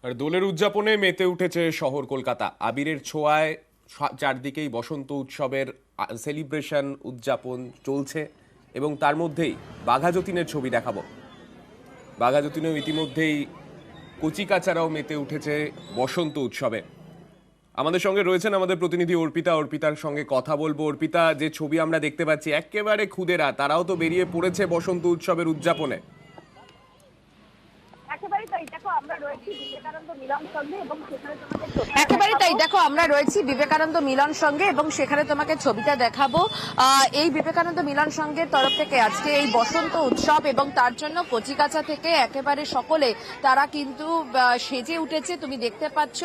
আর দোলের উদযাপনে মেতে উঠেছে শহর কলকাতা। আবিরের ছোঁয়ায় চারদিকেই বসন্ত উৎসবের সেলিব্রেশন উদযাপন চলছে এবং তার মধ্যেই বাঘা যতীনের ছবি দেখাবো। বাঘা যতীনেও ইতিমধ্যেই কচিকাচারাও মেতে উঠেছে বসন্ত উৎসবে। আমাদের সঙ্গে রয়েছেন আমাদের প্রতিনিধি অর্পিতা। অর্পিতার সঙ্গে কথা বলবো। অর্পিতা, যে ছবি আমরা দেখতে পাচ্ছি, একেবারে ক্ষুদেরা তারাও তো বেরিয়ে পড়েছে বসন্ত উৎসবের উদযাপনে। একেবারেই তাই, দেখো আমরা রয়েছি বিবেকানন্দ মিলন সঙ্গে এবং সেখানে তোমাকে ছবিটা দেখাবো। এই বিবেকানন্দ মিলন সঙ্গের তরফ থেকে আজকে এই বসন্ত উৎসব এবং তার জন্য কচিকাঁচা থেকে একেবারে সকলে তারা কিন্তু সেজে উঠেছে। তুমি দেখতে পাচ্ছ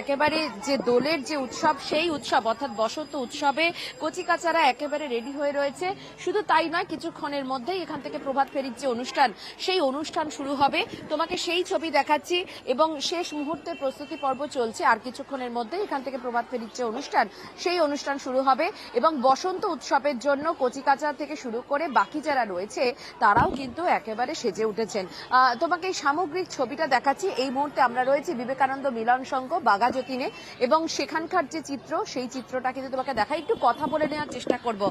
একেবারে যে দোলের যে উৎসব, সেই উৎসব অর্থাৎ বসন্ত উৎসবে কচিকাঁচারা একেবারে রেডি হয়ে রয়েছে। শুধু তাই নয়, কিছুক্ষণের মধ্যেই এখান থেকে প্রভাত ফেরির যে অনুষ্ঠান, সেই অনুষ্ঠান শুরু হবে। তোমাকে সেই ছবি দেখাচ্ছি এবং শেষ মুহূর্তে প্রস্তুতি পর্ব চলছে। আর কিছুক্ষণের মধ্যে এখান থেকে প্রভাত ফেরির যে অনুষ্ঠান, সেই অনুষ্ঠান শুরু হবে এবং বসন্ত উৎসবের জন্য কচিকাঁচা থেকে শুরু করে বাকি যারা রয়েছে তারাও কিন্তু একেবারে সেজে উঠেছেন। তোমাকে এই সামগ্রিক ছবিটা দেখাচ্ছি। এই মুহূর্তে আমরা রয়েছি বিবেকানন্দ মিলন সংঘ বাঘা যতীনে এবং সেখানকার যে চিত্র, সেই চিত্রটা কিন্তু তোমাকে দেখাই। একটু কথা বলে নেওয়ার চেষ্টা করব।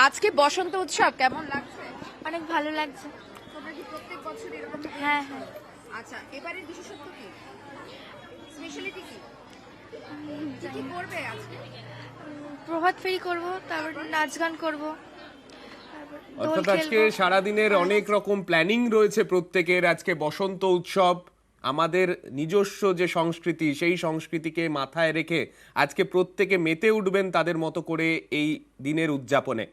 আজকে বসন্ত উৎসব কেমন লাগছে? অনেক ভালো লাগছে। তোমরা কি প্রত্যেক বছর এরকম? হ্যাঁ হ্যাঁ। আচ্ছা, এবারের বিশেষত্ব কি, স্পেশালিটি কি, কি করবে আজকে? প্রভাত ফেরি করব, তারপর নাচ গান করব, অর্থাৎ আজকে সারাদিনের অনেক রকম প্ল্যানিং রয়েছে প্রত্যেকের। আজকে বসন্ত উৎসব, আমাদের নিজস্ব যে সংস্কৃতি, সেই সংস্কৃতিকে মাথায় রেখে আজকে প্রত্যেকে মেতে উঠবেন তাদের মতো করে এই দিনের উদযাপনে।